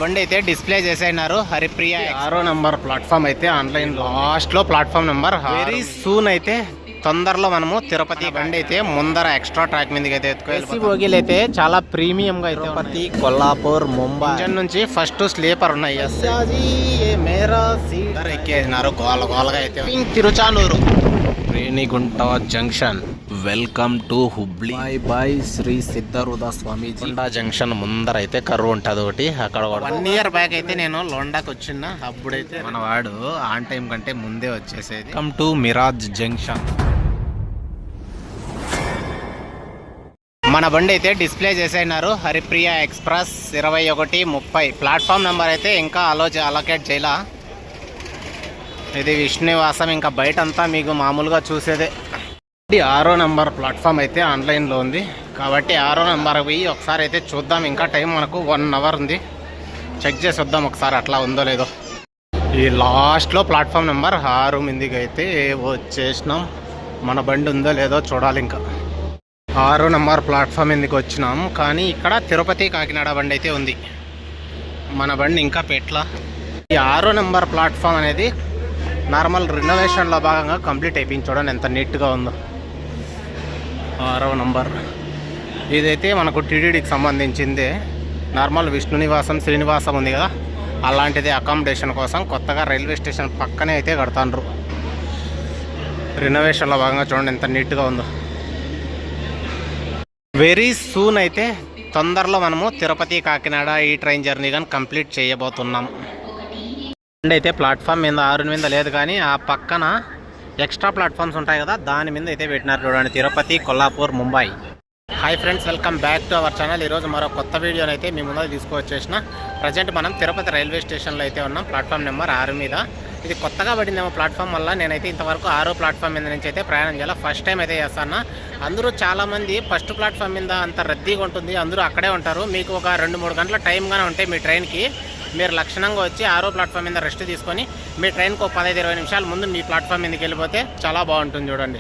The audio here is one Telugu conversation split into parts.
బండి అయితే డిస్ప్లే చేసేనారు. హరిప్రియ 6వ నెంబర్ ప్లాట్ఫామ్ అయితే ఆన్లైన్ లాస్ట్ లో ప్లాట్ఫామ్ నెంబర్. వెరీ సూన్ అయితే తొందరలో మనము తిరుపతి బండి అయితే ముందర ఎక్స్ట్రా ట్రాక్ మీదకి అయితే ఎత్తుకోవాలి. బోగీలు అయితే చాలా ప్రీమియం గా అయితే తిరుపతి, కొల్లాపూర్, ముంబై నుంచి ఫస్ట్ స్లీపర్ ఉన్నాయి. ఎక్కేసినారు గోల గోలగా అయితే. Tiruchanur Renigunta junction. Welcome to Hubli. Bye Shri Siddharudha Swami Londa junction ముందర అయితే కరువు ఉంటుంది ఒకటి. అక్కడ 1 year బ్యాక్ అయితే నేను లోండాకి వచ్చిన. అప్పుడైతే మన వాడు ఆన్ టైం కంటే ముందే వచ్చేసేది. Welcome to Miraj junction. మన బండి అయితే డిస్ప్లే చేసేనారు. హరిప్రియ ఎక్స్ప్రెస్ 21:30 ప్లాట్ఫామ్ నెంబర్ అయితే ఇంకా అలోకేట్ చేయాల. ఇది విష్ణునివాసం. ఇంకా బయట అంతా మీకు మామూలుగా చూసేదే. 6వ నెంబర్ ప్లాట్ఫామ్ అయితే ఆన్లైన్లో ఉంది కాబట్టి 6వ నెంబర్ పోయి ఒకసారి అయితే చూద్దాం. ఇంకా టైం మనకు 1 hour ఉంది. చెక్ చేసి వద్దాం ఒకసారి అట్లా ఉందో లేదో. ఈ లాస్ట్లో ప్లాట్ఫామ్ నెంబర్ 6 మందికి అయితే వచ్చేసినాం. మన బండి ఉందో లేదో చూడాలి. ఇంకా 6వ నెంబర్ ప్లాట్ఫామ్ ఎందుకు వచ్చినాం కానీ ఇక్కడ తిరుపతి కాకినాడ బండి అయితే ఉంది. మన బండి ఇంకా పెట్ల. ఈ 6వ నెంబర్ ప్లాట్ఫామ్ అనేది నార్మల్ రినోవేషన్లో భాగంగా కంప్లీట్ అయిపోయింది. చూడండి ఎంత నీట్గా ఉందో. 6వ నెంబర్ ఇదైతే మనకు టీటీడీకి సంబంధించిందే. నార్మల్ విష్ణునివాసం, శ్రీనివాసం ఉంది కదా, అలాంటిది అకామిడేషన్ కోసం కొత్తగా రైల్వే స్టేషన్ పక్కనే అయితే కడతాండ్రు. రినోవేషన్లో భాగంగా చూడండి ఎంత నీట్గా ఉందో. వెరీ సూన్ అయితే తొందరలో మనము తిరుపతి కాకినాడ ఈ ట్రైన్ జర్నీ కానీ కంప్లీట్ చేయబోతున్నాం. అయితే ప్లాట్ఫామ్ మీద 6 మీద లేదు కానీ ఆ పక్కన ఎక్స్ట్రా ప్లాట్ఫామ్స్ ఉంటాయి కదా, దాని మీద అయితే పెట్టినారు చూడండి. Tirupati, Kollapur, Mumbai. Hi friends, welcome back to our channel. ఈరోజు మరో కొత్త వీడియోని అయితే మీ ముందు తీసుకువచ్చేసిన. ప్రజెంట్ మనం తిరుపతి రైల్వే స్టేషన్లో అయితే ఉన్నాం. ప్లాట్ఫామ్ నెంబర్ 6 మీద. ఇది కొత్తగా పడిందేమో ప్లాట్ఫామ్ వల్ల. నేనైతే ఇంతవరకు 6వ ప్లాట్ఫామ్ మీద నుంచి అయితే ప్రయాణం చేయాలి. ఫస్ట్ టైం అయితే చేస్తాను. అందరూ చాలామంది ఫస్ట్ ప్లాట్ఫామ్ మీద అంత రద్దీగా ఉంటుంది, అందరూ అక్కడే ఉంటారు. మీకు ఒక 2-3 గంటల టైంగానే ఉంటాయి మీ ట్రైన్కి. మీరు లక్షణంగా వచ్చి 6వ ప్లాట్ఫామ్ మీద రెస్ట్ తీసుకొని మీ ట్రైన్కి 15-20 నిమిషాల ముందు మీ ప్లాట్ఫామ్ మీదకి వెళ్ళిపోతే చాలా బాగుంటుంది. చూడండి,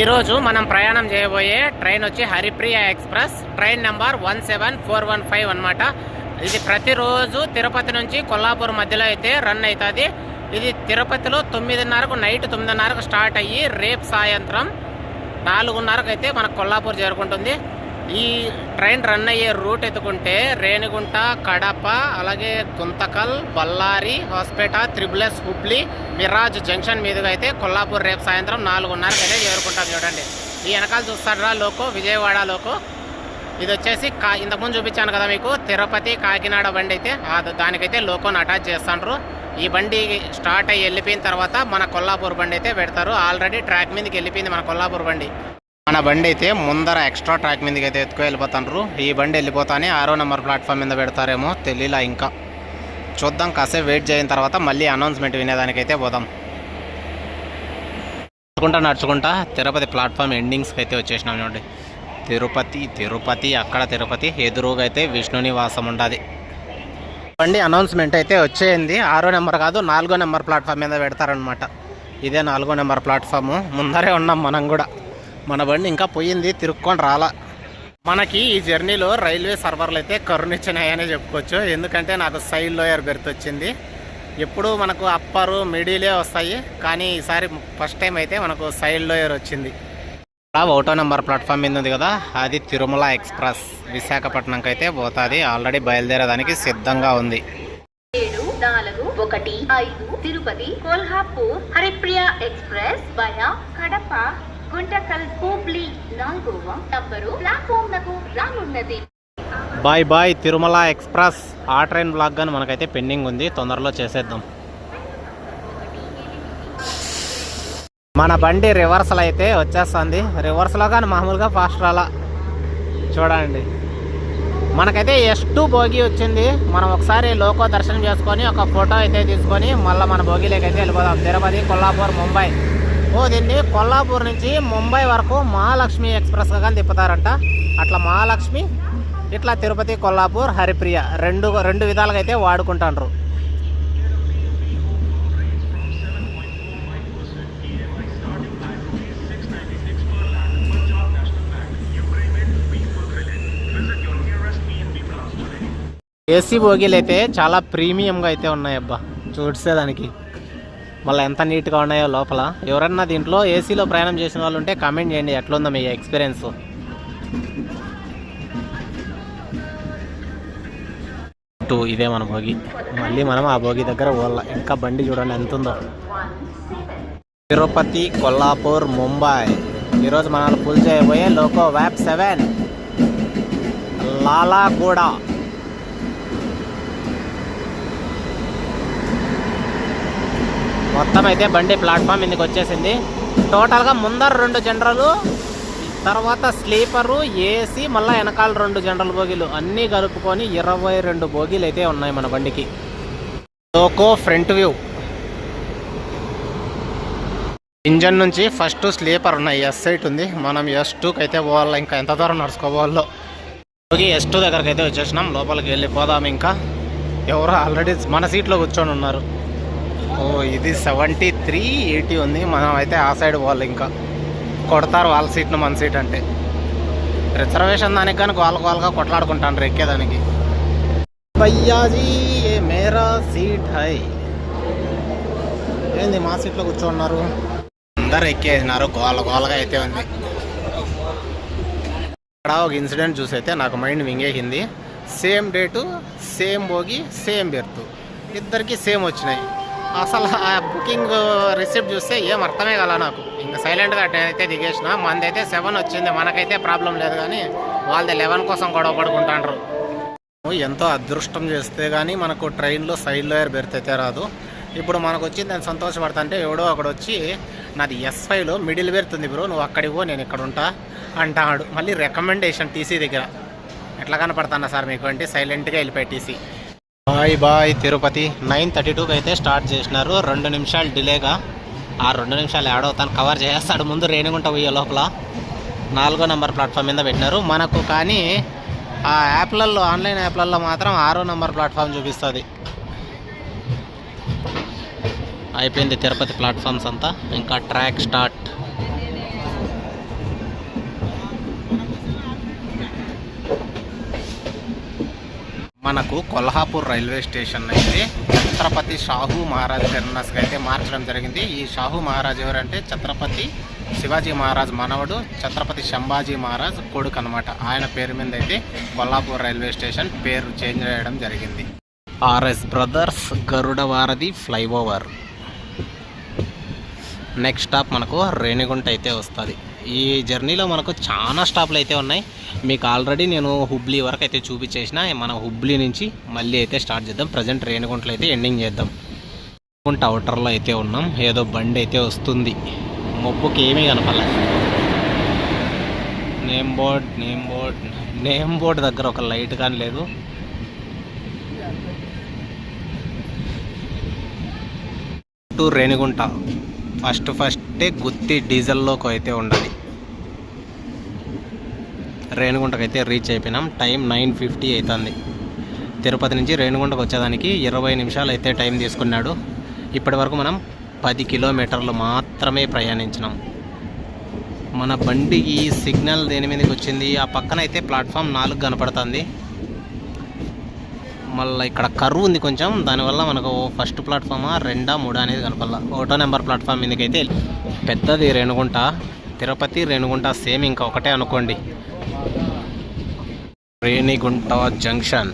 ఈరోజు మనం ప్రయాణం చేయబోయే ట్రైన్ వచ్చి హరిప్రియ ఎక్స్ప్రెస్. ట్రైన్ నెంబర్ 17415 అనమాట. ఇది ప్రతిరోజు తిరుపతి నుంచి కొల్లాపూర్ మధ్యలో అయితే రన్ అవుతుంది. ఇది తిరుపతిలో 9:30కు నైట్ 9:30కు స్టార్ట్ అయ్యి రేపు సాయంత్రం 4:30కు అయితే మనకు కొల్లాపూర్ చేరుకుంటుంది. ఈ ట్రైన్ రన్ అయ్యే రూట్ ఎత్తుకుంటే రేణిగుంట, కడప, అలాగే గుంతకల్, బళ్ళారి, హాస్పేట, త్రిబులెస్, హుబ్లీ, మిరాజ్ జంక్షన్ మీదుగా అయితే కొల్లాపూర్ రేపు సాయంత్రం 4:30కు అయితే చేరుకుంటాం. చూడండి, ఈ వెనకాల చూస్తారా లోకో, విజయవాడ లోకో. ఇది వచ్చేసి ఇంతకుముందు చూపించాను కదా మీకు తిరుపతి కాకినాడ బండి అయితే దానికైతే లోకోని అటాచ్ చేస్తాండ్రు. ఈ బండి స్టార్ట్ అయ్యి వెళ్ళిపోయిన తర్వాత మన కొల్లాపూర్ బండి అయితే పెడతారు. ఆల్రెడీ ట్రాక్ మీదకి వెళ్ళిపోయింది మన కొల్లాపూర్ బండి. మన బండి అయితే ముందర ఎక్స్ట్రా ట్రాక్ మీదకి అయితే ఎత్తుకు వెళ్ళిపోతాండ్రు. ఈ బండి వెళ్ళిపోతానే 6వ నెంబర్ ప్లాట్ఫామ్ మీద పెడతారేమో తెలియలా. ఇంకా చూద్దాం, కాసేపు వెయిట్ చేయిన తర్వాత మళ్ళీ అనౌన్స్మెంట్ వినేదానికైతే పోదాం. నడుచుకుంటా తిరుపతి ప్లాట్ఫామ్ ఎండింగ్స్కి అయితే వచ్చేసినాం. చూడండి, తిరుపతి అక్కడ తిరుపతి, ఎదురుగా అయితే విష్ణునివాసం ఉంటుంది. బండి అనౌన్స్మెంట్ అయితే వచ్చేయింది. 6వ నెంబర్ కాదు, 4వ నెంబర్ ప్లాట్ఫామ్ మీద పెడతారనమాట. ఇదే 4వ నెంబర్ ప్లాట్ఫాము. ముందరే ఉన్నాం మనం కూడా. మన బండి ఇంకా పోయింది, తిరుక్కొని రాలా. మనకి ఈ జర్నీలో రైల్వే సర్వర్లు అయితే కరుణించినాయనే చెప్పుకోవచ్చు. ఎందుకంటే నాకు సైడ్ లోయర్ బెర్త్ వచ్చింది. ఎప్పుడు మనకు అప్పరు, మిడిలే వస్తాయి, కానీ ఈసారి ఫస్ట్ టైం అయితే మనకు సైడ్ లోయర్ వచ్చింది. 1వ నెంబర్ ప్లాట్ఫామ్ మీద ఉంది కదా, అది తిరుమల ఎక్స్ప్రెస్. విశాఖపట్నంకి అయితే పోతుంది. ఆల్రెడీ బయలుదేరేదానికి సిద్ధంగా ఉంది. 7-4-1-5 తిరుపతి కొల్హాపూర్ హరిప్రియ ఎక్స్ప్రెస్ వయా కడప, గుంటకల్, హుబ్లీ 4వ నంబరు ప్లాట్ఫామ్ నకు రానున్నది. Bye Tirumala express. ఆ ట్రైన్ బ్లాక్ కానీ మనకైతే పెండింగ్ ఉంది, తొందరలో చేసేద్దాం. మన బండి రివర్సల్ అయితే వచ్చేస్తుంది. రివర్స్లో కానీ మామూలుగా ఫాస్ట్ రాలా. చూడండి, మనకైతే S2 బోగి వచ్చింది. మనం ఒకసారి లోకో దర్శనం చేసుకొని ఒక ఫోటో అయితే తీసుకొని మళ్ళీ మన బోగిలోకి అయితే వెళ్ళిపోదాం. తిరుపతి, కొల్లాపూర్, ముంబై. దీన్ని కొల్లాపూర్ నుంచి ముంబై వరకు మహాలక్ష్మి ఎక్స్ప్రెస్గా కానీ తిప్పుతారంట. అట్లా మహాలక్ష్మి, ఇట్లా తిరుపతి, కొల్లాపూర్, హరిప్రియ రెండు విధాలుగా అయితే వాడుకుంటాండ్రు. ఏసీ బోగీలు అయితే చాలా ప్రీమియంగా అయితే ఉన్నాయి అబ్బా, చూసేదానికి మళ్ళీ ఎంత నీట్గా ఉన్నాయో లోపల. ఎవరన్నా దీంట్లో ఏసీలో ప్రయాణం చేసిన వాళ్ళు ఉంటే కామెంట్ చేయండి, ఎట్లుందో మీ ఎక్స్పీరియన్స్. ఇదే మన భోగి, మళ్ళీ మనం ఆ భోగి దగ్గర పోవాల. ఇంకా బండి చూడండి ఎంత ఉందో. తిరుపతి, కొల్లాపూర్, ముంబై. ఈరోజు మనం ఫుల్ చేయబోయే లోకో వ్యాప్ 7 లాలాగూడ. మొత్తం అయితే బండి ప్లాట్ఫామ్ మీదకి వచ్చేసింది. టోటల్గా ముందర 2 జనరల్, తర్వాత స్లీపరు, ఏసీ, మళ్ళీ వెనకాల 2 జనరల్ బోగీలు అన్నీ కలుపుకొని 22 బోగీలు అయితే ఉన్నాయి మన బండికి. Loco front view. ఇంజన్ నుంచి ఫస్ట్ స్లీపర్ ఉన్నాయి, S8 ఉంది. మనం S2కి అయితే పోవాలి. ఇంకా ఎంత దూరం నడుచుకోవాలో. S2 దగ్గరికి అయితే వచ్చేసినాం. లోపలికి వెళ్ళిపోదాం. ఇంకా ఎవరో ఆల్రెడీ మన సీట్లో కూర్చొని ఉన్నారు. ఓ ఇది 73-80 ఉంది. మనం అయితే ఆ సైడ్ పోవాలి. ఇంకా కొడతారు వాళ్ళ సీట్ను మన సీట్ అంటే. రిజర్వేషన్ దానికి కానీ గోలగా కొట్లాడుకుంటాను ఎక్కేదానికి. భయ్యాజీ ఏ మేరా సీట్ హై. ఏంది మా సీట్లో కూర్చోన్నారు, అందరు ఎక్కేసినారు. గోలగా అయితే ఉంది. ఇక్కడ ఒక ఇన్సిడెంట్ చూసి అయితే నాకు మైండ్ మింగేసింది. సేమ్ డేటు, సేమ్ భోగి, సేమ్ బెర్త్, ఇద్దరికి సేమ్ వచ్చినాయి. అసలు ఆ బుకింగ్ రిసిప్ట్ చూస్తే ఏం అర్థమే కాల నాకు. ఇంకా సైలెంట్గా అయితే దిగేసిన. మనదైతే 7 వచ్చింది, మనకైతే ప్రాబ్లం లేదు. కానీ వాళ్ళది 11 కోసం గొడవ పడుకుంటాండ్రు. ఎంతో అదృష్టం చేస్తే కానీ మనకు ట్రైన్లో సైడ్ లోయర్ బెర్త్ అయితే రాదు. ఇప్పుడు మనకు వచ్చింది నేను సంతోషపడతాంటే ఎవడో అక్కడ వచ్చి నాది S5లో మిడిల్ బెర్త్ ఉంది బ్రో, నువ్వు అక్కడికి పో, నేను ఇక్కడ ఉంటా అంటాడు. మళ్ళీ రికమెండేషన్ టీసీ దగ్గర. ఎట్లా కనపడతానా సార్ మీకు అంటే సైలెంట్గా వెళ్ళిపోయి టీసీ. బాయ్ తిరుపతి. 9:32కి అయితే స్టార్ట్ చేసినారు. 2 నిమిషాలు డిలేగా. ఆ 2 నిమిషాలు యాడవుతాను కవర్ చేస్తాడు. ముందు రేణిగుంట పోయే లోపల 4వ నెంబర్ ప్లాట్ఫామ్ మీద పెట్టినారు మనకు. కానీ ఆ యాప్లలో, ఆన్లైన్ యాప్లలో మాత్రం 6వ నెంబర్ ప్లాట్ఫామ్ చూపిస్తుంది. అయిపోయింది తిరుపతి ప్లాట్ఫామ్స్ అంతా. ఇంకా ట్రాక్ స్టార్ట్. మనకు కొల్హాపూర్ రైల్వే స్టేషన్ అయితే ఛత్రపతి షాహూ మహారాజ్ టెర్మినస్కి అయితే మార్చడం జరిగింది. ఈ షాహూ మహారాజ్ ఎవరంటే ఛత్రపతి శివాజీ మహారాజ్ మనవడు, ఛత్రపతి సంభాజీ మహారాజ్ కొడుకు అనమాట. ఆయన పేరు మీద అయితే కొల్హాపూర్ రైల్వే స్టేషన్ పేరు చేంజ్ చేయడం జరిగింది. RS బ్రదర్స్ గరుడ వారధి ఫ్లైఓవర్. నెక్స్ట్ స్టాప్ మనకు రేణిగుంట అయితే వస్తుంది. ఈ జర్నీలో మనకు చాలా స్టాప్లు అయితే ఉన్నాయి. మీకు ఆల్రెడీ నేను హుబ్లీ వరకు అయితే చూపించేసిన. మనం హుబ్లీ నుంచి మళ్ళీ అయితే స్టార్ట్ చేద్దాం. ప్రజెంట్ రేణిగుంటలో అయితే ఎండింగ్ చేద్దాం. రేణిగుంట అవుటర్లో అయితే ఉన్నాం. ఏదో బండి అయితే వస్తుంది. మబ్బుకి ఏమీ కనపడలేదు. నేమ్ బోర్డ్ దగ్గర ఒక లైట్ కానీ లేదు. టు రేణిగుంట ఫస్టే గుత్తి డీజిల్లోకి అయితే ఉండాలి. రేణిగుంటకు అయితే రీచ్ అయిపోయినాం. టైం 9:50 అవుతుంది. తిరుపతి నుంచి రేణిగుంటకు వచ్చేదానికి 20 నిమిషాలు అయితే టైం తీసుకున్నాడు. ఇప్పటి వరకు మనం 10 కిలోమీటర్లు మాత్రమే ప్రయాణించినాం. మన బండికి సిగ్నల్ దేని మీదకి వచ్చింది, ఆ పక్కన అయితే ప్లాట్ఫామ్ 4 కనపడుతుంది. మళ్ళీ ఇక్కడ కర్వ్ ఉంది కొంచెం, దానివల్ల మనకు ఫస్ట్ ప్లాట్ఫామా 2, 3 అనేది కనపడాల. 1వ నెంబర్ ప్లాట్ఫామ్ మీదకైతే పెద్దది రేణిగుంట. తిరుపతి రేణిగుంట సేమ్ ఇంకా ఒకటే అనుకోండి. రేణిగుంట జంక్షన్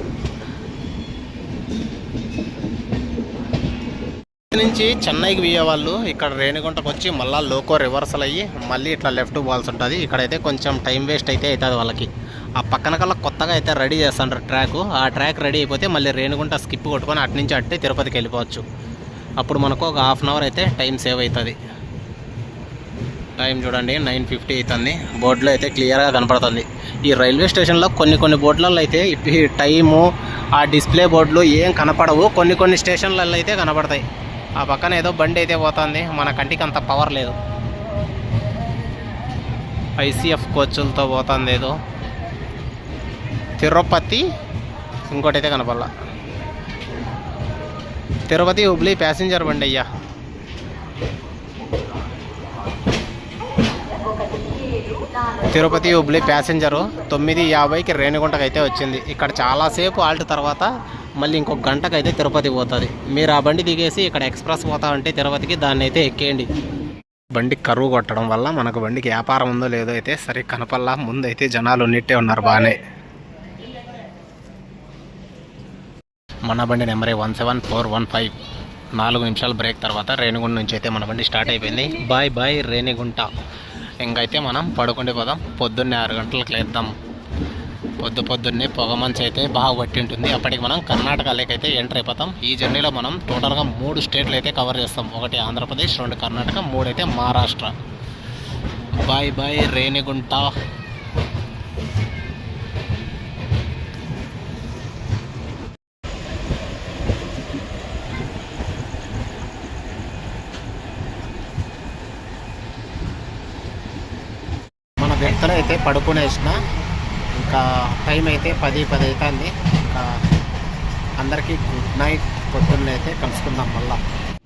నుంచి చెన్నైకి పోయే వాళ్ళు ఇక్కడ రేణిగుంటకు వచ్చి మళ్ళీ లోకో రివర్సల్ అయ్యి మళ్ళీ ఇట్లా లెఫ్ట్ పోవాల్సి ఉంటుంది. ఇక్కడైతే కొంచెం టైం వేస్ట్ అయితే అవుతుంది వాళ్ళకి. ఆ పక్కన కల్లా కొత్తగా అయితే రెడీ చేస్తుంటారు ట్రాక్. ఆ ట్రాక్ రెడీ అయిపోతే మళ్ళీ రేణిగుంట స్కిప్ కొట్టుకొని అటు నుంచి అట్టే తిరుపతికి వెళ్ళిపోవచ్చు. అప్పుడు మనకు ఒక 1/2 అవర్ అయితే టైం సేవ్ అవుతుంది. టైం చూడండి 9:50 అవుతుంది. బోర్డులో అయితే క్లియర్గా కనపడుతుంది. ఈ రైల్వే స్టేషన్లో కొన్ని బోర్డులలో అయితే ఈ టైము, ఆ డిస్ప్లే బోర్డులు ఏం కనపడవు. కొన్ని స్టేషన్లలో అయితే కనపడతాయి. ఆ పక్కన ఏదో బండి అయితే పోతుంది. మన కంటికి అంత పవర్ లేదు. ICF కోచ్లతో పోతుంది ఏదో. తిరుపతి ఇంకోటి అయితే కనపడాల. తిరుపతి హుబ్లీ ప్యాసింజర్ బండి అయ్యా. తిరుపతి హుబ్లీ ప్యాసింజరు 9:50కి రేణిగుంటకు అయితే వచ్చింది. ఇక్కడ చాలాసేపు ఆల్ట్ తర్వాత మళ్ళీ ఇంకొక గంటకు అయితే తిరుపతి పోతుంది. మీరు ఆ బండి దిగేసి ఇక్కడ ఎక్స్ప్రెస్ పోతా ఉంటే తిరుపతికి, దాన్ని అయితే ఎక్కేయండి. బండి కరువు కొట్టడం వల్ల మనకు బండికి వ్యాపారం ఉందో లేదో అయితే సరే కనపల్లా. ముందైతే జనాలు ఉన్నట్టే ఉన్నారు బాగానే. మన బండి నెంబర్ 17415. 4 నిమిషాలు బ్రేక్ తర్వాత రేణిగుంట నుంచి అయితే మన బండి స్టార్ట్ అయిపోయింది. Bye bye Renigunta. ఇంకైతే మనం పడుకుంటే పోదాం. పొద్దున్నే 6 గంటలకు లేద్దాం. పొద్దున్నే పొగమంచు అయితే బాగా పట్టి ఉంటుంది. అప్పటికి మనం కర్ణాటకలోకి అయితే ఎంటర్ అయిపోతాం. ఈ జర్నీలో మనం టోటల్గా 3 స్టేట్లు అయితే కవర్ చేస్తాం. 1 ఆంధ్రప్రదేశ్, 2 కర్ణాటక, 3 అయితే మహారాష్ట్ర. Bye bye Renigunta. మన వ్యక్తులు అయితే పడుకునేసిన, ఇంకా టైం అయితే 10 అవుతుంది. ఇంకా అందరికీ గుడ్ నైట్. పొద్దున్న అయితే కలుసుకుందాం మళ్ళా.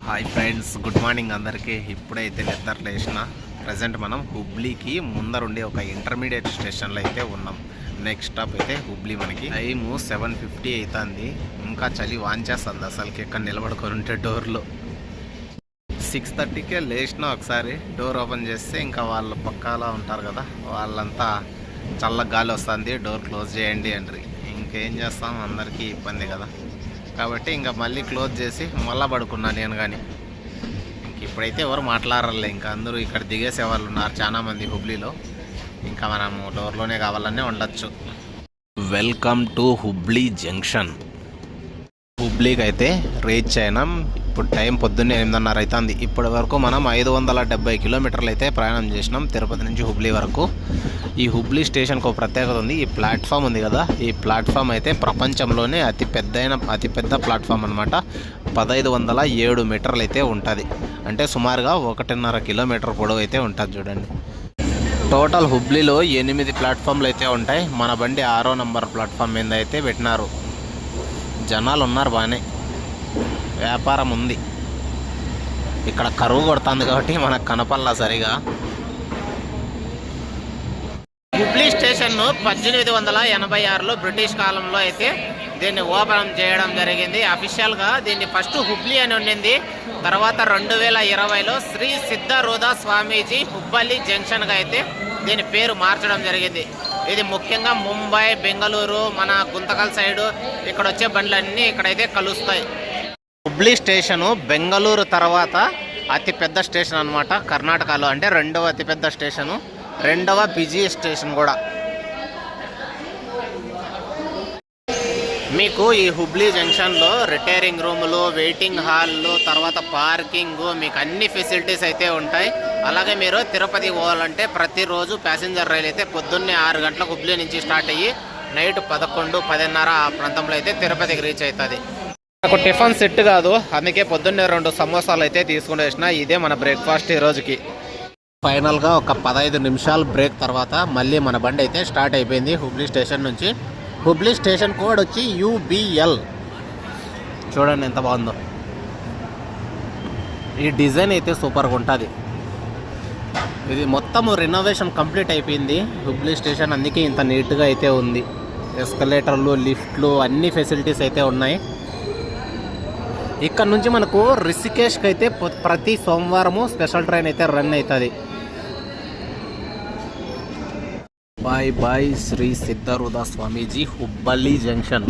హాయ్ ఫ్రెండ్స్, గుడ్ మార్నింగ్ అందరికీ. ఇప్పుడైతే నిద్ర లేచిన. ప్రజెంట్ మనం హుబ్లీకి ముందరుండే ఒక ఇంటర్మీడియట్ స్టేషన్లో అయితే ఉన్నాం. నెక్స్ట్ స్టాప్ అయితే హుబ్లీ. మనకి టైము 7:50 అవుతుంది. ఇంకా చలి వాంచేస్తుంది అసలుకి ఇక్కడ నిలబడుకొని ఉంటే డోర్లో. 6:30కే లేచిన. ఒకసారి డోర్ ఓపెన్ చేస్తే ఇంకా వాళ్ళు పక్కలా ఉంటారు కదా, వాళ్ళంతా చల్ల గాలి వస్తుంది, డోర్ క్లోజ్ చేయండి అంటారు. ఇంకేం చేస్తాం, అందరికీ ఇబ్బంది కదా. కాబట్టి ఇంకా మళ్ళీ క్లోజ్ చేసి మళ్ళీ పడుకున్నా నేను. కానీ ఇంక ఇప్పుడైతే ఎవరు మాట్లాడలే. ఇంకా అందరూ ఇక్కడ దిగేసే వాళ్ళు ఉన్నారు చాలామంది హుబ్లీలో. ఇంకా మనము డోర్లోనే కావాలనే ఉండొచ్చు. Welcome to Hubli junction. హుబ్లీకి అయితే రీచ్ అయినాం. ఇప్పుడు టైం పొద్దున్నే 8:30 అవుతుంది. ఇప్పటి వరకు మనం 570 కిలోమీటర్లు అయితే ప్రయాణం చేసినాం తిరుపతి నుంచి హుబ్లీ వరకు. ఈ హుబ్లీ స్టేషన్కి ఒక ప్రత్యేకత ఉంది. ఈ ప్లాట్ఫామ్ ఉంది కదా, ఈ ప్లాట్ఫామ్ అయితే ప్రపంచంలోనే అతిపెద్ద ప్లాట్ఫామ్ అనమాట. 1507 మీటర్లు అయితే ఉంటుంది. అంటే సుమారుగా 1.5 కిలోమీటర్ పొడవు అయితే ఉంటుంది. చూడండి, టోటల్ హుబ్లీలో 8 ప్లాట్ఫామ్లు అయితే ఉంటాయి. మన బండి 6వ నంబర్ ప్లాట్ఫామ్ మీద అయితే పెట్టినారు. జనాలు ఉన్నారు బాగానే, వ్యాపారం ఉంది. ఇక్కడ కరువు కొడుతుంది కాబట్టి మనకు కనపల్లా సరిగా. హుబ్లీ స్టేషన్ను 1886లో బ్రిటిష్ కాలంలో అయితే దీన్ని ఓపెన్ చేయడం జరిగింది. అఫీషియల్గా దీన్ని ఫస్ట్ హుబ్లీ అని ఉండింది. తర్వాత 2020లో శ్రీ సిద్ధరూధ స్వామీజీ హుబ్బల్లి జంక్షన్గా అయితే దీని పేరు మార్చడం జరిగింది. ఇది ముఖ్యంగా ముంబై, బెంగళూరు, మన గుంతకల్ సైడు ఇక్కడ వచ్చే బండ్లన్నీ ఇక్కడైతే కలుస్తాయి. హుబ్లీ స్టేషను బెంగళూరు తర్వాత అతిపెద్ద స్టేషన్ అనమాట కర్ణాటకలో. అంటే 2వ అతిపెద్ద స్టేషను, 2వ బిజీ స్టేషన్ కూడా. మీకు ఈ హుబ్లీ జంక్షన్లో రిటైరింగ్ రూములు, వెయిటింగ్ హాల్లు, తర్వాత పార్కింగ్, మీకు అన్ని ఫెసిలిటీస్ అయితే ఉంటాయి. అలాగే మీరు తిరుపతి పోవాలంటే ప్రతిరోజు ప్యాసింజర్ రైలు అయితే పొద్దున్నే 6 గంటలకు హుబ్లీ నుంచి స్టార్ట్ అయ్యి నైట్ 11, 10:30 ఆ ప్రాంతంలో అయితే తిరుపతికి రీచ్ అవుతుంది. నాకు టిఫిన్ సెట్ కాదు, అందుకే పొద్దున్నే 2 సమోసాలు అయితే తీసుకుని వేసిన. ఇదే మన బ్రేక్ఫాస్ట్ ఈ రోజుకి. ఫైనల్గా ఒక 15 నిమిషాలు బ్రేక్ తర్వాత మళ్ళీ మన బండి అయితే స్టార్ట్ అయిపోయింది హుబ్లీ స్టేషన్ నుంచి. హుబ్లీ స్టేషన్ కోడ్ వచ్చి UBL. చూడండి ఎంత బాగుందో. ఈ డిజైన్ అయితే సూపర్గా ఉంటుంది. ఇది మొత్తం రెనోవేషన్ కంప్లీట్ అయిపోయింది హుబ్లీ స్టేషన్, అందుకే ఇంత నీట్గా అయితే ఉంది. ఎస్కలేటర్లు, లిఫ్ట్లు, అన్ని ఫెసిలిటీస్ అయితే ఉన్నాయి. ఇక్కడ నుంచి మనకు రిషికేష్కి అయితే ప్రతి సోమవారము స్పెషల్ ట్రైన్ అయితే రన్ అవుతుంది. Bye bye Shri Siddharudha Swamiji Hubballi junction.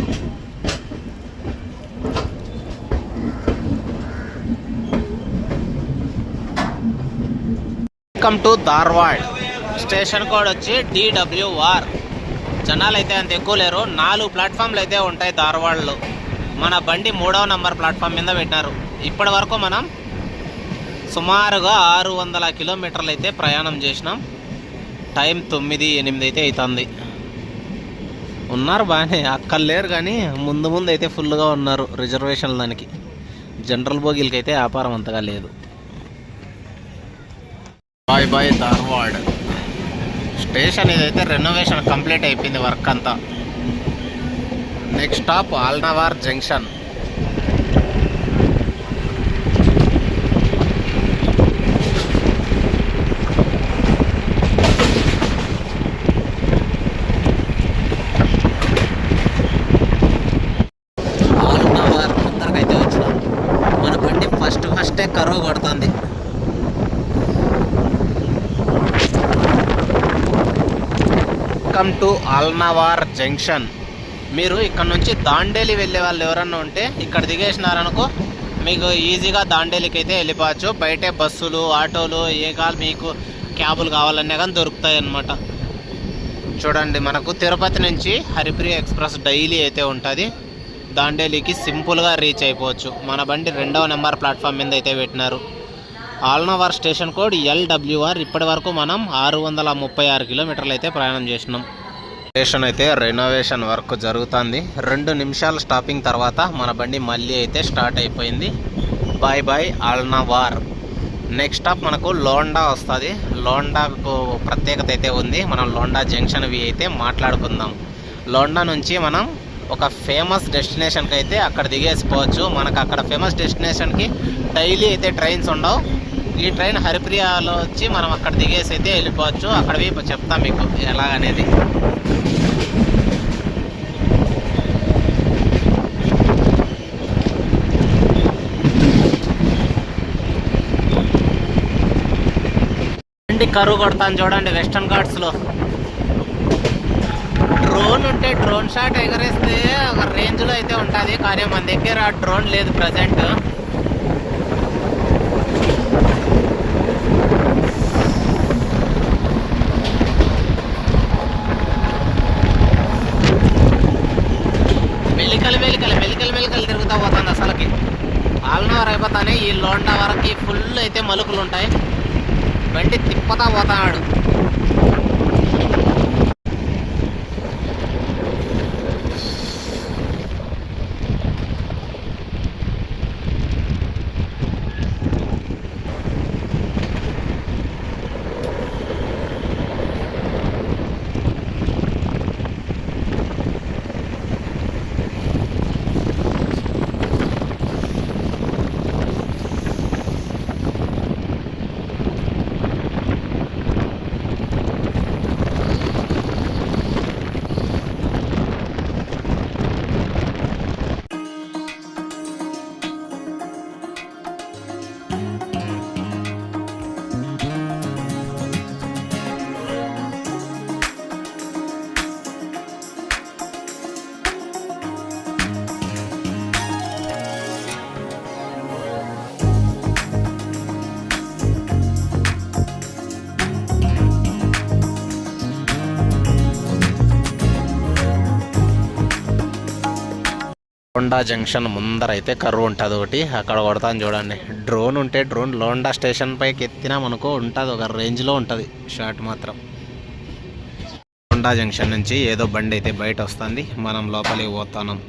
Welcome to Dharwad. Station code వచ్చి DWR. జనాలు అయితే అంత ఎక్కువ లేరు. 4 ప్లాట్ఫామ్లు అయితే ఉంటాయి ధార్వాడ్లో. మన బండి 3వ నంబర్ ప్లాట్ఫామ్ మీద పెట్టినారు. ఇప్పటి వరకు మనం సుమారుగా 600 కిలోమీటర్లు అయితే ప్రయాణం చేసినాం. టైం 9-8 అయితే అవుతుంది. ఉన్నారు బాగానే, అక్కడ లేరు కానీ ముందు అయితే ఫుల్గా ఉన్నారు రిజర్వేషన్లు. దానికి జనరల్ బోగీలకి అయితే వ్యాపారం అంతగా లేదు. Bye bye Dharwad station. ఇదైతే రెనోవేషన్ కంప్లీట్ అయిపోయింది వర్క్ అంతా. Next stop Alnavar junction. Welcome to Alnavar junction. మీరు ఇక్కడ నుంచి దాండేలి వెళ్ళే వాళ్ళు ఎవరన్నా ఉంటే ఇక్కడ దిగేసినారనుకో మీకు ఈజీగా దాండేలికి అయితే వెళ్ళిపోవచ్చు. బయటే బస్సులు ఆటోలు మీకు క్యాబులు కావాలన్నా కానీ దొరుకుతాయి అన్నమాట. చూడండి, మనకు తిరుపతి నుంచి హరిప్రియ ఎక్స్ప్రెస్ డైలీ అయితే ఉంటుంది. దాండేలికి సింపుల్గా రీచ్ అయిపోవచ్చు. మన బండి 2వ నెంబర్ ప్లాట్ఫామ్ మీద అయితే పెట్టినారు. అల్నావర్ స్టేషన్ కోడ్ LWR. ఇప్పటి వరకు మనం 636 కిలోమీటర్లు అయితే ప్రయాణం చేసినాం. స్టేషన్ అయితే రెనోవేషన్ వర్క్ జరుగుతుంది. 2 నిమిషాల స్టాపింగ్ తర్వాత మన బండి మళ్ళీ అయితే స్టార్ట్ అయిపోయింది. Bye bye Alnavar. Next stop మనకు లోండా వస్తుంది. లోండాకు ప్రత్యేకత అయితే ఉంది. మనం లోండా జంక్షన్ అయితే మాట్లాడుకుందాం. లోండా నుంచి మనం ఒక ఫేమస్ డెస్టినేషన్కి అయితే అక్కడ దిగేసిపోవచ్చు. మనకు అక్కడ ఫేమస్ డెస్టినేషన్కి డైలీ అయితే ట్రైన్స్ ఉండవు. ఈ ట్రైన్ హరిప్రియాలో వచ్చి మనం అక్కడ దిగేసి అయితే వెళ్ళిపోవచ్చు. అక్కడవి చెప్తాం మీకు ఎలాగనేది. కరువు కొడతాను చూడండి వెస్టర్న్ ఘాట్స్లో. డ్రోన్ ఉంటే డ్రోన్ షాట్ ఎగరేస్తే ఒక రేంజ్లో అయితే ఉంటుంది. కానీ మన దగ్గర డ్రోన్ లేదు ప్రజెంట్. మెలికలు తిరుగుతూ పోతుంది అసలుకి. అల్నావర్ అయిపోతానే ఈ లోండా వరకు ఫుల్ అయితే మలుపులు ఉంటాయి. బండి తిప్పతా పోతాడు. లోండా జంక్షన్ ముందర అయితే కరువు ఉంటుంది ఒకటి, అక్కడ కొడతాను చూడండి. డ్రోన్ ఉంటే డ్రోన్ లోండా స్టేషన్ పైకి ఎత్తినా మనకు ఉంటుంది, ఒక రేంజ్లో ఉంటుంది షాట్ మాత్రం. లోండా జంక్షన్ నుంచి ఏదో బండి అయితే బయట వస్తుంది, మనం లోపలికి పోతున్నాం.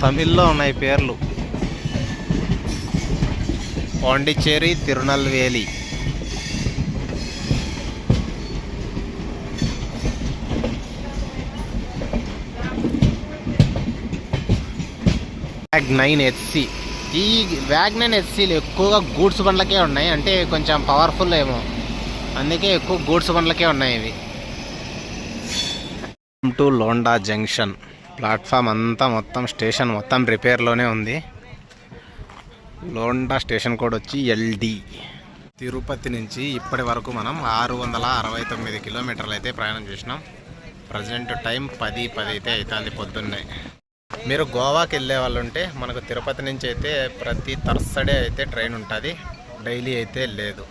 తమిళ్లో ఉన్నాయి పేర్లు. పాండిచ్చేరి, తిరునల్వేలి. WAG9 HC. ఈ WAG9 HCలు ఎక్కువగా గూడ్స్ బండ్లకే ఉన్నాయి, అంటే కొంచెం పవర్ఫుల్ ఏమో, అందుకే ఎక్కువ గూడ్స్ బండ్లకే ఉన్నాయి ఇవి. To Londa junction. ప్లాట్ఫామ్ అంతా మొత్తం స్టేషన్ మొత్తం రిపేర్లోనే ఉంది. లోండా స్టేషన్ కోడ్ వచ్చి LD. తిరుపతి నుంచి ఇప్పటి వరకు మనం 669 కిలోమీటర్లు అయితే ప్రయాణం చేసినాం. ప్రజెంట్ టైం 10:10 అయితే అవుతుంది పొద్దున్నే. మీరు గోవాకి వెళ్ళే వాళ్ళు ఉంటే మనకు తిరుపతి నుంచి అయితే ప్రతి థర్స్డే అయితే ట్రైన్ ఉంటుంది, డైలీ అయితే లేదు.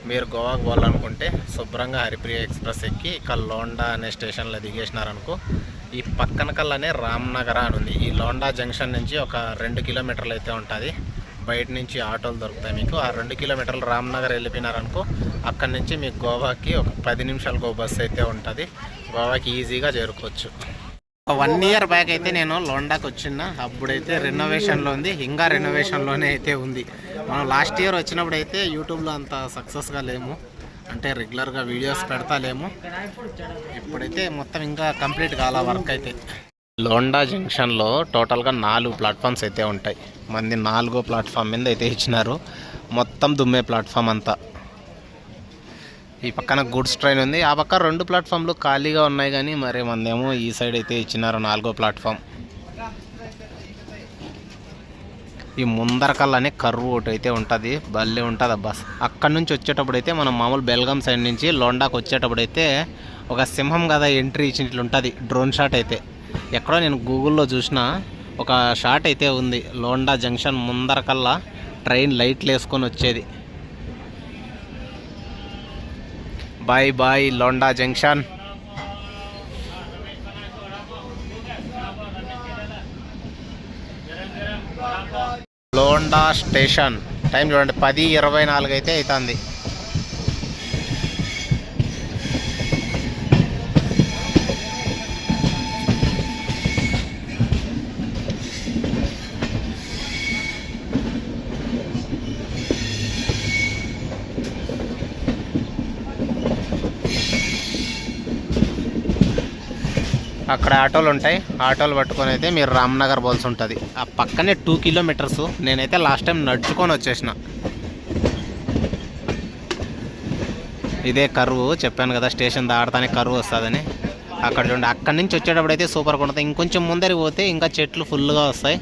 మీరు గోవాకు పోవాలనుకుంటే శుభ్రంగా హరిప్రియ ఎక్స్ప్రెస్ ఎక్కి ఇక్కడ లోండా అనే స్టేషన్లో దిగేసినారనుకో, ఈ పక్కన కల్లానే రామ్నగర్ అని ఉంది. ఈ లోండా జంక్షన్ నుంచి ఒక 2 కిలోమీటర్లు అయితే ఉంటుంది. బయట నుంచి ఆటోలు దొరుకుతాయి మీకు. ఆ 2 కిలోమీటర్లు రామ్నగర్ వెళ్ళిపోయినారనుకో, అక్కడి నుంచి మీకు గోవాకి ఒక 10 నిమిషాలకు బస్సు అయితే ఉంటుంది. గోవాకి ఈజీగా చేరుకోవచ్చు. 1 ఇయర్ బ్యాక్ అయితే నేను లోండాకి వచ్చిన, అప్పుడైతే రెనోవేషన్లో ఉంది, ఇంకా రెనోవేషన్లోనే అయితే ఉంది. మనం లాస్ట్ ఇయర్ వచ్చినప్పుడు అయితే యూట్యూబ్లో అంత సక్సెస్గా లేము, అంటే రెగ్యులర్గా వీడియోస్ పెడతాలేము. ఇప్పుడైతే మొత్తం ఇంకా కంప్లీట్ కాల వర్క్ అయితే. లోండా జంక్షన్లో టోటల్గా 4 ప్లాట్ఫామ్స్ అయితే ఉంటాయి. మంది 4వ ప్లాట్ఫామ్ మీద అయితే ఇచ్చినారు. మొత్తం దుమ్మే ప్లాట్ఫామ్ అంతా. ఈ పక్కన గూడ్స్ ట్రైన్ ఉంది. ఆ పక్క 2 ప్లాట్ఫామ్లు ఖాళీగా ఉన్నాయి, కానీ మరి మందేమో ఈ సైడ్ అయితే ఇచ్చినారు 4వ ప్లాట్ఫామ్. ఈ ముందరకల్లానే కర్వ్ ఒకటి అయితే ఉంటుంది, భలే ఉంటుంది బస్. అక్కడ నుంచి వచ్చేటప్పుడు అయితే మనం మామూలు బెల్గాం సైడ్ నుంచి లోండాకు వచ్చేటప్పుడు అయితే ఒక సింహం కదా ఎంట్రీ ఇచ్చినట్లు ఉంటుంది డ్రోన్ షాట్ అయితే. ఎక్కడో నేను గూగుల్లో చూసిన ఒక షాట్ అయితే ఉంది, లోండా జంక్షన్ ముందరకల్లా ట్రైన్ లైట్లు వేసుకొని వచ్చేది. Bye bye Londa junction. Londa station time చూడండి 10:24 అయితే అవుతుంది. అక్కడ ఆటోలు ఉంటాయి, ఆటోలు పట్టుకొని అయితే మీరు రామ్నగర్ పోల్సి ఉంటుంది. ఆ పక్కనే 2 కిలోమీటర్స్. నేనైతే లాస్ట్ టైం నడుచుకొని వచ్చేసిన. ఇదే కరువు చెప్పాను కదా, స్టేషన్ దాడతానే కరువు వస్తుందని. అక్కడ చూడండి, అక్కడి నుంచి వచ్చేటప్పుడు అయితే సూపర్గా ఉంటుంది. ఇంకొంచెం ముందరికి పోతే ఇంకా చెట్లు ఫుల్గా వస్తాయి,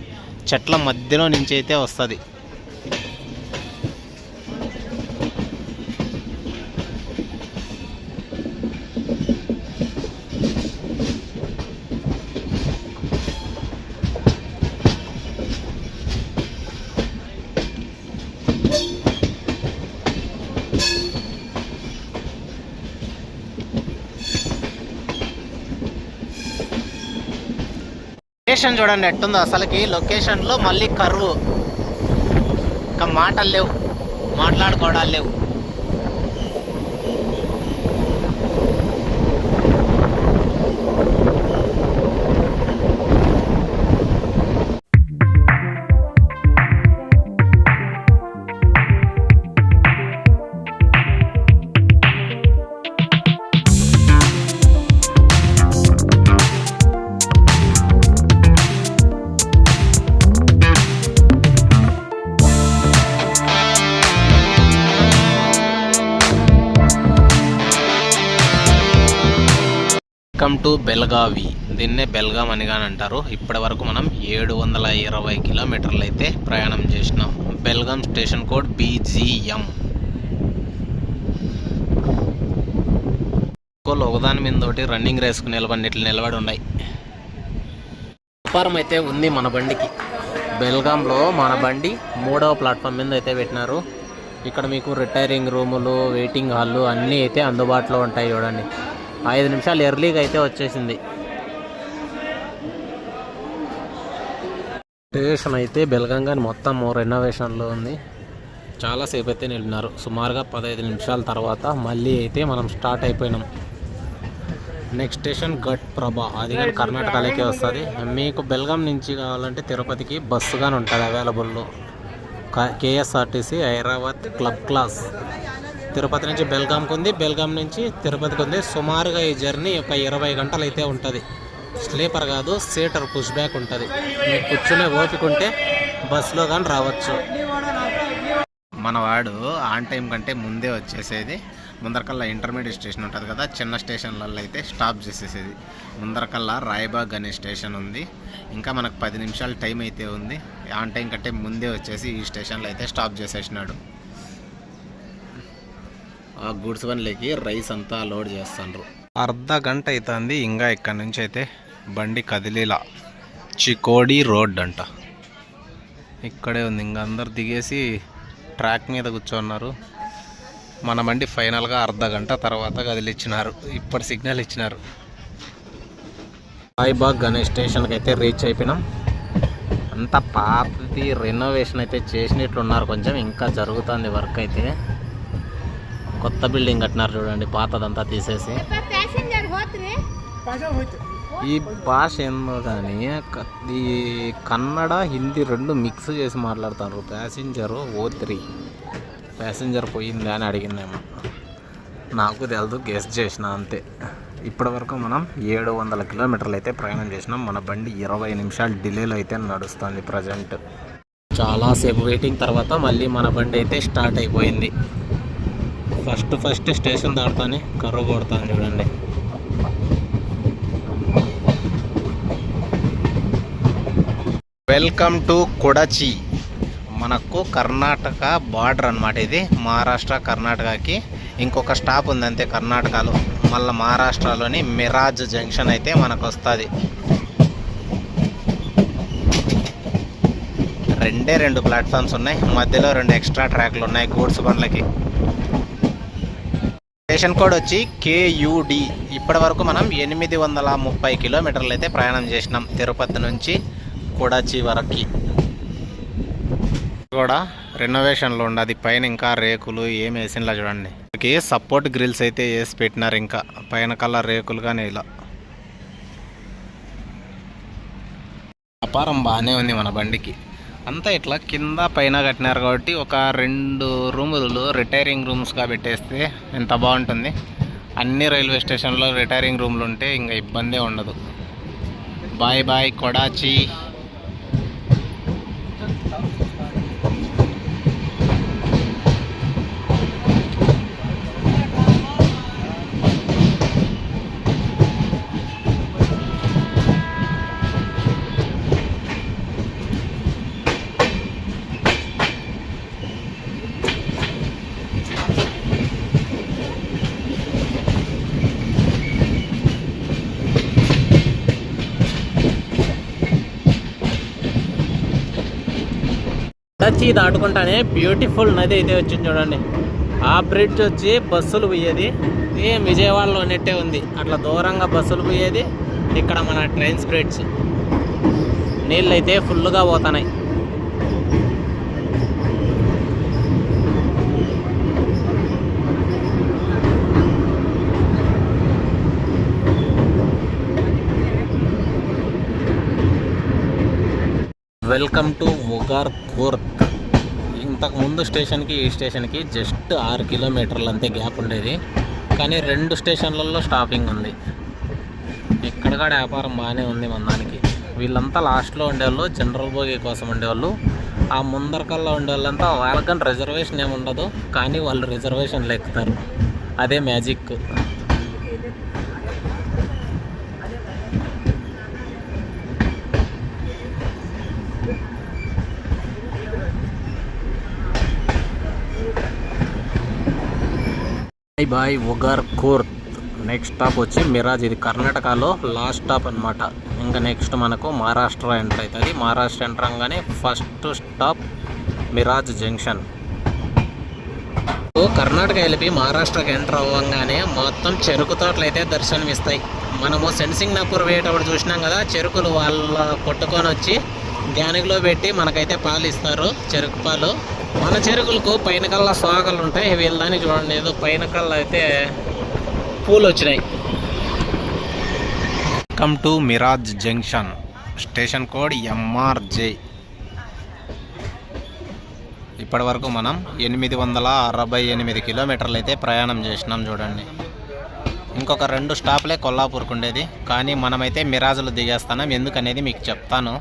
చెట్ల మధ్యలో నుంచి అయితే వస్తుంది. లొకేషన్ చూడండి ఎట్టుందో అసలుకి. లొకేషన్లో మళ్ళీ కరువు, ఇంకా మాటలు లేవు, మాట్లాడుకోవడాలు లేవు. Welcome to Belagavi. దీన్నే బెల్గాం అని కానీ అంటారు. ఇప్పటి వరకు మనం 720 కిలోమీటర్లు అయితే ప్రయాణం చేసినాం. Belgaum station code BGM. ఒకదాని మీద ఒకటి రన్నింగ్ రేసుకు నిలబడి ఉన్నాయి. ప్లాట్ఫారం అయితే ఉంది మన బండికి. బెల్గాంలో మన బండి 3వ ప్లాట్ఫామ్ మీద అయితే పెట్టినారు. ఇక్కడ మీకు రిటైరింగ్ రూములు, వెయిటింగ్ హాళ్ళు అన్నీ అయితే అందుబాటులో ఉంటాయి. చూడండి, 5 నిమిషాలు ఎర్లీగా అయితే వచ్చేసింది. స్టేషన్ అయితే బెల్గాం కానీ మొత్తం రెనోవేషన్లో ఉంది. చాలాసేపు అయితే నిలిపినారు. సుమారుగా 15 నిమిషాల తర్వాత మళ్ళీ అయితే మనం స్టార్ట్ అయిపోయినాం. నెక్స్ట్ స్టేషన్ ఘట్ ప్రభా, అది కానీ కర్ణాటకలోకే వస్తుంది. మీకు బెల్గాం నుంచి కావాలంటే తిరుపతికి బస్సు కానీ ఉంటుంది అవైలబుల్లో. KSRTC Airavat club class. Tirupati నుంచి బెల్గాంకి ఉంది, బెల్గాం నుంచి తిరుపతికి ఉంది. సుమారుగా ఈ జర్నీ ఒక 20 గంటలు అయితే ఉంటుంది. స్లీపర్ కాదు, సీటర్ పుష్ బ్యాక్ ఉంటుంది. మీరు కూర్చునే ఓపిక ఉంటే బస్సులో కానీ రావచ్చు. మనవాడు ఆన్ టైం కంటే ముందే వచ్చేసేది. ముందరకల్లా ఇంటర్మీడియట్ స్టేషన్ ఉంటుంది కదా, చిన్న స్టేషన్లలో అయితే స్టాప్ చేసేసేది. ముందరకల్లా రాయబాగ్ అనే స్టేషన్ ఉంది. ఇంకా మనకు 10 నిమిషాలు టైం అయితే ఉంది. ఆన్ టైం కంటే ముందే వచ్చేసి ఈ స్టేషన్లో అయితే స్టాప్ చేసేసినాడు. ఆ గూడ్స్ వన్లోకి రైస్ అంతా లోడ్ చేస్తాండ్రు. అర్ధ గంట అవుతుంది. ఇంకా ఇక్కడ నుంచి అయితే బండి కదిలేలా. చికోడి రోడ్ అంట, ఇక్కడే ఉంది. ఇంకా అందరు దిగేసి ట్రాక్ మీద కూర్చోన్నారు. మన బండి ఫైనల్గా అర్ధ గంట తర్వాత కదిలిచ్చినారు. ఇప్పుడు సిగ్నల్ ఇచ్చినారు. రాయబాగ్ అనే స్టేషన్కి అయితే రీచ్ అయిపోయినాం. అంతా పాతది రెనోవేషన్ అయితే చేసినట్లున్నారు. కొంచెం ఇంకా జరుగుతుంది వర్క్ అయితే. కొత్త బిల్డింగ్ కట్టినారు చూడండి, పాతదంతా తీసేసి. ఈ భాష ఏందో కానీ ఈ కన్నడ హిందీ 2 మిక్స్ చేసి మాట్లాడుతారు. ప్యాసింజరు O3 ప్యాసింజర్ పోయింది అని అడిగిందేమో, నాకు తెలుదు, గెస్ చేసిన అంతే. ఇప్పటి వరకు మనం 700 కిలోమీటర్లు అయితే ప్రయాణం చేసినాం. మన బండి 20 నిమిషాలు డిలేలో అయితే నడుస్తుంది ప్రజెంట్. చాలాసేపు వెయిటింగ్ తర్వాత మళ్ళీ మన బండి అయితే స్టార్ట్ అయిపోయింది. ఫస్ట్ స్టేషన్ దాటుతానే కర్ర కొడతాను చూడండి. Welcome to Kudachi. మనకు కర్ణాటక బార్డర్ అన్నమాట. ఇది మహారాష్ట్ర కర్ణాటకకి ఇంకొక స్టాప్ ఉంది అంతే కర్ణాటకలో. మళ్ళీ మహారాష్ట్రలోని మిరాజ్ జంక్షన్ అయితే మనకు వస్తుంది. రెండు ప్లాట్ఫామ్స్ ఉన్నాయి, మధ్యలో 2 ఎక్స్ట్రా ట్రాక్లు ఉన్నాయి గూడ్స్ బండ్లకి. స్టేషన్ కోడ్ వచ్చి KUD. ఇప్పటి వరకు మనం 830 కిలోమీటర్లు అయితే ప్రయాణం చేసినాం తిరుపతి నుంచి కొడాచి వరకు. కూడా రెనోవేషన్లో ఉండదు. పైన ఇంకా రేకులు ఏం వేసినలా చూడండి. సపోర్ట్ గ్రిల్స్ అయితే వేసి పెట్టినారు. ఇంకా పైన కలర్ రేకులు కానీ ఇలా వ్యాపారం బాగానే ఉంది మన బండికి. అంతా ఇట్లా కింద పైన కట్టినారు కాబట్టి ఒక 2 రూములు రిటైరింగ్ రూమ్స్గా పెట్టేస్తే ఎంత బాగుంటుంది. అన్ని రైల్వే స్టేషన్లో రిటైరింగ్ రూమ్లు ఉంటే ఇంకా ఇబ్బందే ఉండదు. Bye bye Kudachi. కొడాచి దాటుకుంటానే బ్యూటిఫుల్ నది అయితే వచ్చింది చూడండి. ఆ బ్రిడ్జ్ వచ్చి బస్సులు పోయేది ఏం విజయవాడలో నెట్టే ఉంది. అట్లా దూరంగా బస్సులు పోయేది. ఇక్కడ మన ట్రైన్స్ బ్రిడ్జ్. నీళ్ళు అయితే ఫుల్గా పోతున్నాయి. Welcome to Ugar Khurd. ఇంతకు ముందు స్టేషన్కి ఈ స్టేషన్కి జస్ట్ 6 కిలోమీటర్లు అంతే గ్యాప్ ఉండేది. కానీ 2 స్టేషన్లలో స్టాపింగ్ ఉంది. ఇక్కడ కూడా వ్యాపారం బాగానే ఉంది మన దానికి. వీళ్ళంతా లాస్ట్లో ఉండేవాళ్ళు, జనరల్ బోగి కోసం ఉండేవాళ్ళు. ఆ ముందరకల్లా ఉండేవాళ్ళంతా వాళ్ళకని రిజర్వేషన్ ఏమి ఉండదు, కానీ వాళ్ళు రిజర్వేషన్లు ఎక్కుతారు. అదే మ్యాజిక్. బాయ్ ఉగార్కోర్త్. నెక్స్ట్ స్టాప్ వచ్చి మిరాజ్. ఇది కర్ణాటకలో లాస్ట్ స్టాప్ అనమాట. ఇంకా నెక్స్ట్ మనకు మహారాష్ట్ర ఎంటర్ అవుతుంది. మహారాష్ట్ర ఎంటర్ అవగానే first stop Miraj junction. Karnataka వెళ్ళి మహారాష్ట్రకి ఎంటర్ అవ్వగానే మొత్తం చెరుకు తోటలు అయితే దర్శనమిస్తాయి. మనము సెన్సింగ్నాపూర్ పోయేటప్పుడు చూసినాం కదా, చెరుకులు వాళ్ళ కొట్టుకొని వచ్చి ధ్యానిలో పెట్టి మనకైతే పాలు ఇస్తారు, చెరుకు పాలు. మన చెరుకులకు పైన కల్లా సోగలు ఉంటాయి. వీళ్ళని చూడండి, ఏదో పైన కల్లా అయితే పూలు వచ్చినాయి. Welcome to Miraj junction. Station code MRJ. ఇప్పటి వరకు మనం 868 కిలోమీటర్లు అయితే ప్రయాణం చేసినాం చూడండి. ఇంకొక 2 స్టాప్లే కొల్హాపూర్కి ఉండేది, కానీ మనమైతే మిరాజ్లో దిగేస్తున్నాం. ఎందుకనేది మీకు చెప్తాను.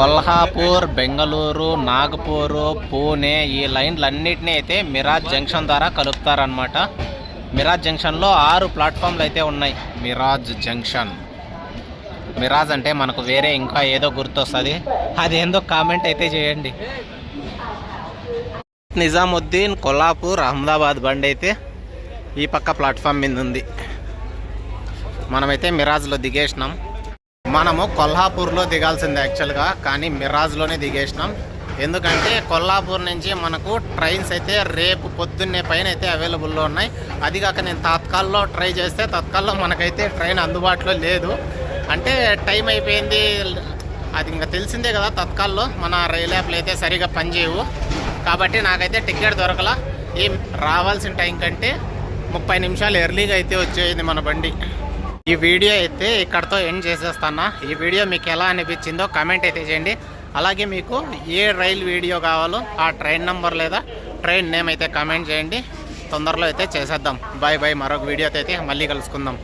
కొల్హాపూర్, బెంగళూరు, నాగపూరు, పూణే ఈ లైన్లన్నిటినీ అయితే మిరాజ్ జంక్షన్ ద్వారా కలుపుతారనమాట. మిరాజ్ జంక్షన్లో 6 ప్లాట్ఫామ్లు అయితే ఉన్నాయి. మిరాజ్ జంక్షన్. మిరాజ్ అంటే మనకు వేరే ఇంకా ఏదో గుర్తొస్తుంది, అదేందో కామెంట్ అయితే చేయండి. నిజాముద్దీన్, కొల్హాపూర్, అహ్మదాబాద్ బండి అయితే ఈ పక్క ప్లాట్ఫామ్ మీద ఉంది. మనమైతే మిరాజ్లో దిగేసినాం. మనము కొల్హాపూర్లో దిగాల్సింది యాక్చువల్గా, కానీ మిరాజ్లోనే దిగేసినాం. ఎందుకంటే కొల్హాపూర్ నుంచి మనకు ట్రైన్స్ అయితే రేపు పొద్దున్నే పైన అయితే అవైలబుల్లో ఉన్నాయి. అది కాక నేను తత్కాల్లో ట్రై చేస్తే తత్కాల్లో మనకైతే ట్రైన్ అందుబాటులో లేదు. అంటే టైం అయిపోయింది. అది ఇంకా తెలిసిందే కదా, తత్కాల్లో మన రైలు యాప్లు అయితే సరిగా పనిచేయవు. కాబట్టి నాకైతే టికెట్ దొరకలా. ఏం రావాల్సిన టైం కంటే 30 నిమిషాలు ఎర్లీగా అయితే వచ్చేది మన బండి. ఈ వీడియో అయితే ఇక్కడతో ఎండ్ చేసేస్తాను. ఈ వీడియో మీకు ఎలా అనిపించిందో కామెంట్ అయితే చేయండి. అలాగే మీకు ఏ రైల్ వీడియో కావాలో ఆ ట్రైన్ నెంబర్ లేదా ట్రైన్ నేమ్ అయితే కామెంట్ చేయండి. తొందరలో అయితే చేసేద్దాం. Bye bye. మరొక వీడియోతో అయితే మళ్ళీ కలుసుకుందాం.